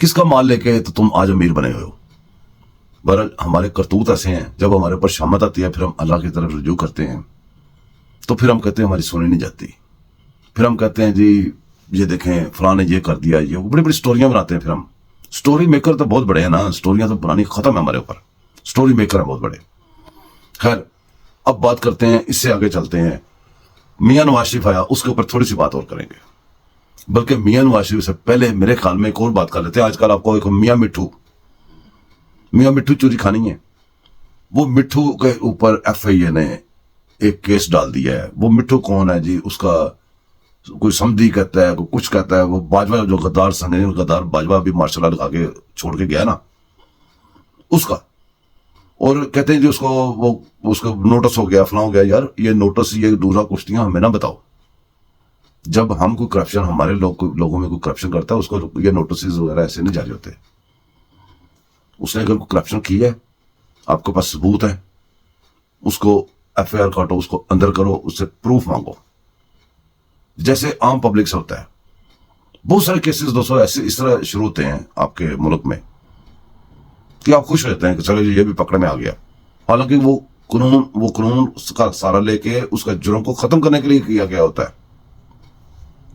کس کا مال لے کے تو تم آج امیر بنے ہوئے ہو؟ بہرحال ہمارے کرتوت ایسے ہیں، جب ہمارے اوپر شامت آتی ہے پھر ہم اللہ کی طرف رجوع کرتے ہیں تو پھر ہم کہتے ہیں ہماری سنی نہیں جاتی، پھر ہم کہتے ہیں جی یہ دیکھیں فلاں نے یہ کر دیا، یہ بڑی بڑی سٹوریاں بناتے ہیں. پھر ہم سٹوری میکر تو بہت بڑے ہیں نا، سٹوریاں تو بنانی ختم ہے ہمارے اوپر، سٹوری میکر ہیں بہت بڑے. خیر اب بات کرتے ہیں، اس سے آگے چلتے ہیں. میاں نواز شریف آیا، اس کے اوپر تھوڑی سی بات اور کریں گے. بلکہ میاں نواز شریف سے پہلے میرے خیال میں ایک اور بات کر لیتے ہیں. آج کل آپ کو ایک میاں مٹھو چوری کھانی ہے، وہ مٹھو کے اوپر ایف آئی اے نے ایک کیس ڈال دیا ہے. وہ مٹھو کون ہے جی؟ اس کا کوئی سمدھی کہتا ہے، کوئی کچھ کہتا ہے. وہ باجوہ جو غدار سنگین غدار باجوہ بھی مارشل آرٹ لگا کے چھوڑ کے گیا نا، اس کا. اور کہتے ہیں جی اس کو نوٹس ہو گیا، فلاں ہو گیا. یار یہ نوٹس، یہ دوسرا کشتیاں ہمیں نہ بتاؤ. جب ہم کوئی کرپشن، ہمارے لوگوں میں کوئی کرپشن کرتا ہے، اس کو یہ نوٹسز وغیرہ ایسے نہیں جاری ہوتے. اس نے اگر کوئی کرپشن کی ہے، آپ کے پاس ثبوت ہے، اس کو ایف آئی آر کاٹو، اس کو اندر کرو، اس سے پروف مانگو، جیسے عام پبلک سے ہوتا ہے. بہت سارے کیسز دوستوں ایسے اس طرح شروع ہوتے ہیں آپ کے ملک میں کہ آپ خوش رہتے ہیں کہ چلو یہ بھی پکڑے میں آ گیا. حالانکہ وہ قانون کا سہارا لے کے اس کا جرم کو ختم کرنے کے لیے کیا گیا ہوتا ہے.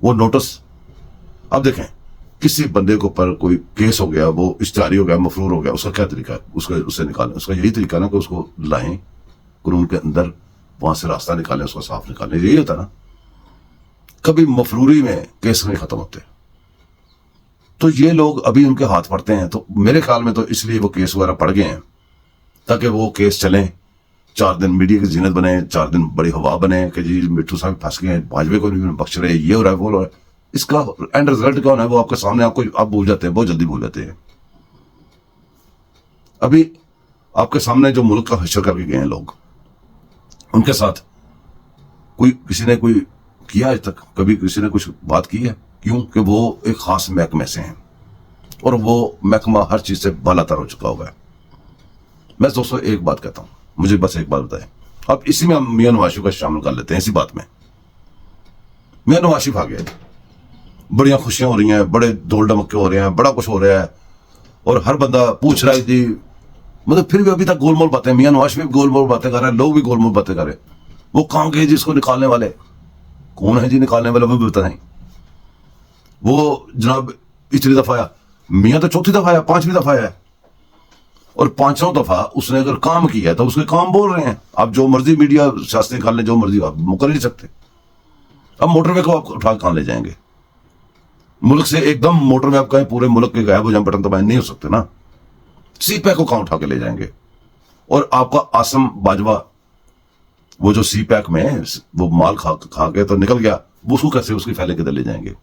وہ نوٹس، اب دیکھیں کسی بندے کے اوپر کوئی کیس ہو گیا، وہ اشتہاری ہو گیا، مفرور ہو گیا، اس کا کیا طریقہ ہے؟ اس سے نکالیں، اس کا یہی طریقہ ہے نا کہ اس کو لائیں قانون کے اندر، وہاں سے راستہ نکالیں، اس کو صاف نکالیں. یہی ہوتا نا. کبھی مفروری میں کیس نہیں ختم ہوتے. تو یہ لوگ ابھی ان کے ہاتھ پڑتے ہیں. تو میرے خیال میں تو اس لیے وہ کیس وغیرہ پڑ گئے ہیں تاکہ وہ کیس چلیں، 4 دن میڈیا کی زینت بنے، 4 دن بڑی ہوا بنے کہ جی مٹھو صاحب پھنس گئے ہیں، باجوے کو نہیں بخش رہے، یہ ہو رہا ہے، وہ ہو رہا ہے. اس کا اینڈ رزلٹ کیا ہونا ہے وہ آپ کے سامنے، آپ بھول جاتے ہیں، بہت جلدی بھول جاتے ہیں. ابھی آپ کے سامنے جو ملک کا حشر کر کے گئے ہیں لوگ، ان کے ساتھ کسی نے کوئی کیا آج تک؟ کبھی کسی نے کچھ بات کی ہے؟ کیوں کہ وہ ایک خاص محکمے سے ہیں اور وہ محکمہ ہر چیز سے بالا تر ہو چکا ہوا ہے. میں دوستوں ایک بات کہتا ہوں، مجھے بس ایک بات بتائیں. اب اسی میں ہم میاں نواز شریف کو شامل کر لیتے ہیں. اسی بات میں میاں نواز شریف آ گیا، بڑیاں خوشیاں ہو رہی ہیں، بڑے دول ڈمکے ہو رہے ہیں، بڑا کچھ ہو رہا ہے، اور ہر بندہ پوچھ رہا ہے جی، مطلب پھر بھی ابھی تک گول مول باتیں. میاں نواز شریف گول مول باتیں کر رہے ہیں، لوگ بھی گول مول باتیں کر رہے ہیں. وہ کہاں گئے جی اس کو نکالنے والے؟ کون ہے جی نکالنے والے؟ وہ بھی بتائیں. وہ جناب اتنی دفعہ آیا، میاں تو 4تھی دفعہ آیا، 5ویں دفعہ آیا، اور 5واں دفعہ اس نے اگر کام کیا ہے تو اس کے کام بول رہے ہیں. آپ جو مرضی میڈیا سیاست نکال لیں، جو مرضی، آپ مکر نہیں سکتے. اب موٹر وے کو آپ اٹھا کہاں لے جائیں گے؟ ملک سے ایک دم موٹر وے آپ کہیں پورے ملک کے غائب ہو جائیں، بٹن دبائیں، نہیں ہو سکتے نا. سی پیک کو کہاں اٹھا کے لے جائیں گے؟ اور آپ کا آسم باجوہ، وہ جو سی پیک میں وہ مال کھا کے تو نکل گیا، وہ اس کو کیسے اس کی فائلیں کدھر لے جائیں گے؟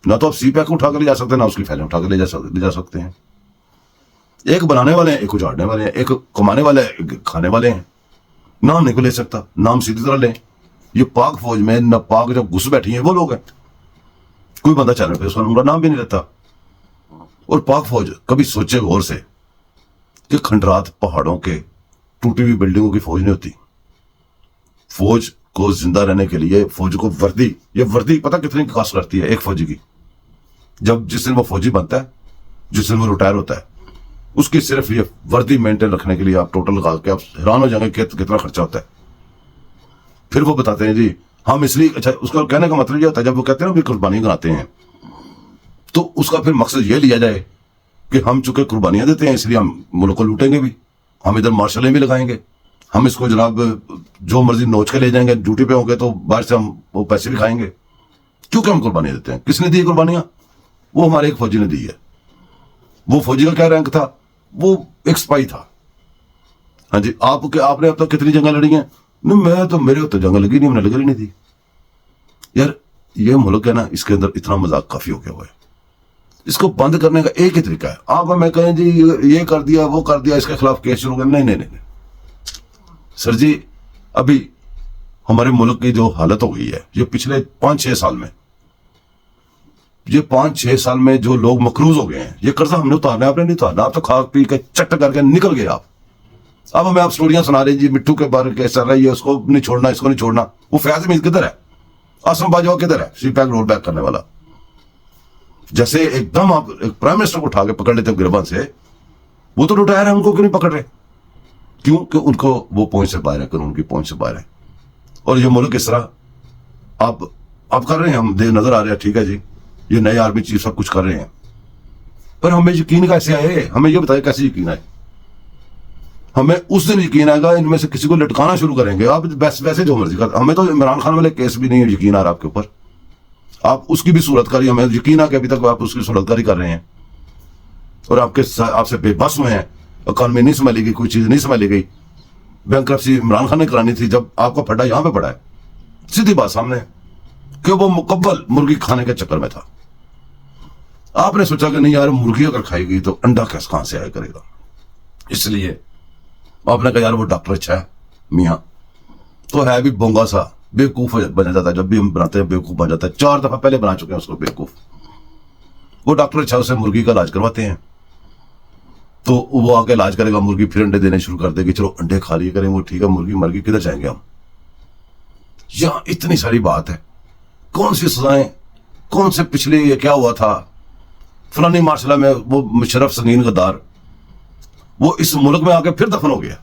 نہ تو آپ سی پیک کو اٹھا کے لے جا سکتے ہیں، نہ اس کی فائلیں اٹھا کے لے جا سکتے ہیں. ایک بنانے والے ہیں، ایک اجاڑنے والے ہیں، ایک کمانے والے ہیں، ایک کھانے والے ہیں. نام نہیں کو لے سکتا، نام سیدھی طرح لیں. یہ پاک فوج میں نہ پاک جو گھس بیٹھی ہیں وہ لوگ ہیں. کوئی بندہ چینل پہ اس کا نام بھی نہیں لیتا. اور پاک فوج کبھی سوچے غور سے کہ کھنڈرات پہاڑوں کے ٹوٹی ہوئی بلڈنگوں کی فوج نہیں ہوتی. فوج کو زندہ رہنے کے لیے فوج کو وردی، یہ وردی پتہ کتنی کاسٹ کرتی ہے ایک فوجی کی؟ جس دن وہ فوجی بنتا ہے، جس دن وہ ریٹائر ہوتا ہے، اس کی صرف یہ وردی مینٹین رکھنے کے لیے آپ ٹوٹل لگا کے آپ حیران ہو جائیں گے کہ کتنا خرچہ ہوتا ہے. پھر وہ بتاتے ہیں جی ہم اس لیے، اچھا اس کا کہنے کا مطلب یہ ہوتا ہے جب وہ کہتے ہیں نا قربانی کراتے ہیں، تو اس کا پھر مقصد یہ لیا جائے کہ ہم چونکہ قربانیاں دیتے ہیں اس لیے ہم ملک کو لوٹیں گے بھی، ہم ادھر مارشلیں بھی لگائیں گے، ہم اس کو جناب جو مرضی نوچ کے لے جائیں گے، ڈیوٹی پہ ہوں گے تو باہر سے ہم وہ پیسے بھی کھائیں گے. کیونکہ ہم قربانیاں دیتے ہیں. کس نے دی قربانیاں؟ وہ ہمارے ایک فوجی نے دی ہے. وہ فوجی کا کیا رینک تھا؟ وہ ایک سپاہی تھا. ہاں جی، آپ نے اب تک کتنی جنگیں لڑی ہیں؟ نہیں میں تو، میرے تو جنگ لگی نہیں، میں نے لگی نہیں تھی. یار یہ ملک ہے نا، اس کے اندر اتنا مذاق کافی ہو گیا ہوا ہے. اس کو بند کرنے کا ایک ہی طریقہ ہے. آپ ہمیں کہیں جی یہ کر دیا، وہ کر دیا، اس کے خلاف کیس شروع کر، نہیں سر جی. ابھی ہمارے ملک کی جو حالت ہو گئی ہے، یہ پچھلے 5-6 سال میں، یہ 5-6 سال میں جو لوگ مقروض ہو گئے ہیں، یہ قرضہ ہم نے اتارنا ہے، آپ نے نہیں اتارنا. آپ تو کھا پی کے چٹ کر کے نکل گئے آپ. اب ہمیں آپ سٹوریاں سنا رہے ہیں جی مٹھو کے بارے کیس چل رہا ہے، اس کو نہیں چھوڑنا، اس کو نہیں چھوڑنا. وہ فیاض امید کدھر ہے؟ آسم باجوہ کدھر ہے؟ سی پیک رول بیک کرنے والا. جیسے ایک دم آپ ایک پرائم منسٹر کو اٹھا کے پکڑ لیتے گربان سے، وہ تو ریٹائر ہے، ان کو کیوں نہیں پکڑ رہے؟ کیوں کہ ان کو وہ پوائنٹ سے باہر ہے، قانون کی پوائنٹ سے باہر ہے. اور یہ ملک اس طرح آپ کر رہے ہیں، ہم نظر آ رہے ہیں، ٹھیک ہے جی، یہ نئے آرمی چیف سب کچھ کر رہے ہیں، پر ہمیں یقین کیسے آئے؟ ہمیں یہ بتائیں کیسے یقین آئے؟ ہمیں اس دن یقین آئے گا ان میں سے کسی کو لٹکانا شروع کریں گے. آپ ویسے جو مرضی کر، ہمیں تو عمران خان والے کیس بھی نہیں یقین آ رہا آپ کے اوپر، آپ اس کی بھی صورت کاری، ہمیں یقین آ کہ ابھی تک آپ اس کی صورت کاری کر رہے ہیں اور آپ سے بے بس ہوئے ہیں. اکانومی نہیں سنبھالی گئی، کوئی چیز نہیں سنبھالی گئی. بینکرپسی عمران خان نے کرانی تھی، جب آپ کو پھڈا یہاں پہ پڑا ہے. سیدھی بات سامنے کہ وہ مکمل مرغی کھانے کے چکر میں تھا. آپ نے سوچا کہ نہیں یار، مرغی اگر کھائے گی تو انڈا کہاں سے آیا کرے گا، اس لیے آپ نے کہا یار وہ ڈاکٹر اچھا ہے میاں، تو ہے بھی بونگا سا، بیوقوف بن جاتا ہے. جب بھی ہم بناتے ہیں بیوقوف بن جاتا ہے. 4 دفعہ پہلے بنا چکے ہیں اس کو بیوقوف. وہ ڈاکٹر اچھا، اسے مرغی کا علاج کرواتے ہیں، تو وہ آ کے علاج کرے گا، مرغی پھر انڈے دینے شروع کر دے گی. چلو انڈے کھا لیے کریں، وہ ٹھیک ہے. مرغی کدھر جائیں گے ہم؟ یہاں اتنی ساری بات ہے، کون سی سزائیں، کون سے پچھلے یہ کیا ہوا تھا فلانی معاشرہ میں، وہ مشرف سنگین غدار وہ اس ملک میں آ کے پھر دفن ہو گیا،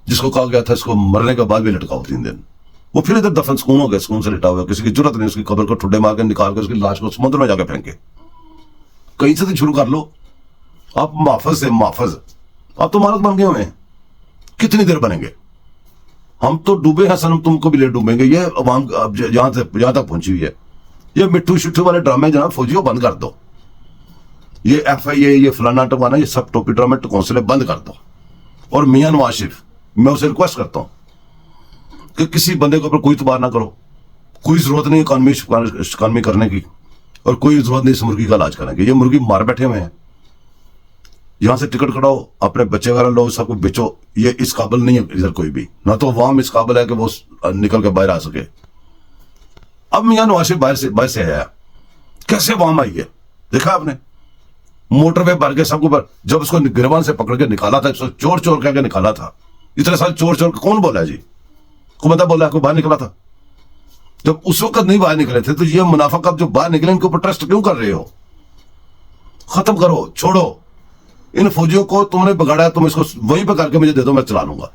جس کو کہا گیا تھا اس کو مرنے کے بعد بھی لٹکاؤ 3 دن. وہ پھر ادھر دفن سکون ہو گیا، سکون سے لٹا ہوا. کسی کی جرت نہیں اس کی قبر کو ٹھڈے مار کے نکال کے اس کی لاش کو سمندر میں جا کے پھینکے. کہیں سے تو شروع کر لو. آپ محافظ سے محافظ، آپ تو مالک بن گئے ہوئے ہیں. کتنی دیر بنیں گے؟ ہم تو ڈوبے ہیں سنم، تم کو بھی لے ڈوبیں گے. یہ عوام یہاں تک پہنچی ہوئی ہے. یہ مٹھو شٹھو والے ڈرامے جناب فوجیوں بند کر دو. یہ ایف آئی اے، یہ فلانا ٹکانا، یہ سب ٹوپی ڈرامے ٹکونسلے بند کر دو. اور میاں نواز شریف، میں اسے ریکویسٹ کرتا ہوں کہ کسی بندے کے اوپر کوئی اعتبار نہ کرو. کوئی ضرورت نہیں اکانومی کرنے کی، اور کوئی ضرورت نہیں اس مرغی کا علاج کرنے کی. یہ مرغی مار بیٹھے ہوئے ہیں. یہاں سے ٹکٹ کٹاؤ، اپنے بچے وغیرہ لو، سب کو بیچو. یہ اس قابل نہیں ہے ادھر کوئی بھی، نہ تو عوام اس قابل ہے کہ وہ نکل کے باہر آ سکے. اب میاں نواز شریف باہر سے آیا، کیسے عوام آئی ہے دیکھا آپ نے؟ موٹر وے بھر کے سب کو جب اس کو گریبان سے پکڑ کے نکالا تھا، چور چور کہہ کے نکالا تھا. اتنے سال چور چور کون بولا ہے جی؟ کو بندہ بولا ہے کوئی باہر نکلا تھا؟ جب اس وقت نہیں باہر نکلے تھے تو یہ منافق اب جو باہر نکلے ان کے اوپر ٹرسٹ کیوں کر رہے ہو؟ ختم کرو، چھوڑو. ان فوجیوں کو تم نے بگاڑا ہے، تم اس کو وہیں پہ کر کے مجھے دے دو، میں چلا لوں گا.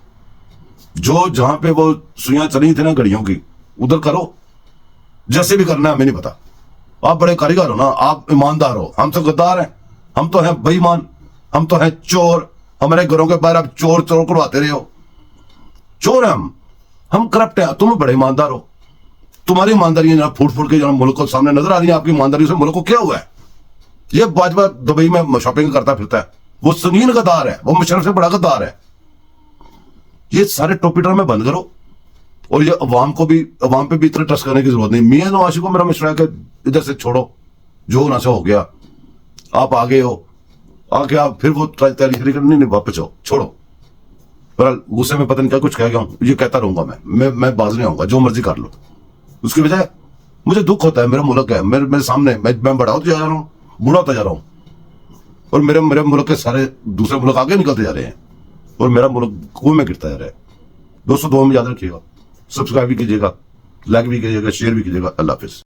جو جہاں پہ وہ سوئیاں چلی تھی نا گڑیوں کی، ادھر کرو. جیسے بھی کرنا ہے ہمیں نہیں پتا. آپ بڑے کاریگر ہو نا، آپ ایماندار ہو. ہم تو غدار ہیں، ہم تو ہیں بے ایمان، ہم تو ہیں چور. ہمارے گھروں کے باہر آپ چور کرواتے رہے ہو. چور ہیں ہم کرپٹ ہیں. تم بڑے ایماندار ہو. تمہاری ایمانداری جناب پھوٹ کے جناب ملک کو سامنے نظر آ رہی ہے. آپ کی ایمانداری سے ملک کو کیا ہوا ہے؟ یہ باجوہ دبئی میں شاپنگ کرتا پھرتا ہے، وہ سنگین غدار ہے، وہ مشرف سے بڑا غدار ہے. یہ سارے ٹوپی ڈرامے بند کرو. اور یہ عوام پہ بھی اتنا ٹرسٹ کرنے کی ضرورت نہیں. میاں نواز شریف کو میرا مشورہ ہے کہ ادھر سے چھوڑو، جو ہونا سے ہو گیا. آپ آگے ہو، آگے آپ پھر وہ تحریک نہیں واپس ہو، چھوڑو. پر غصے میں پتہ نہیں کیا کچھ کہہ گیا ہوں، یہ کہتا رہوں گا. میں باز نہیں آؤں گا، جو مرضی کر لو. اس کی بجائے مجھے دکھ ہوتا ہے، میرا ملک ہے میرے سامنے، میں بڑا ہوتا جا رہا ہوں، بوڑھا ہوتا جا رہا ہوں. اور میرے ملک کے سارے دوسرے ملک آگے نکلتے جا رہے ہیں، اور میرا ملک کنویں میں گرتا جا رہا ہے. دوستو دعا میں یاد رکھیے گا، سبسکرائب بھی کیجیے گا، لائک بھی کیجیے گا، شیئر بھی کیجیے گا. اللہ حافظ.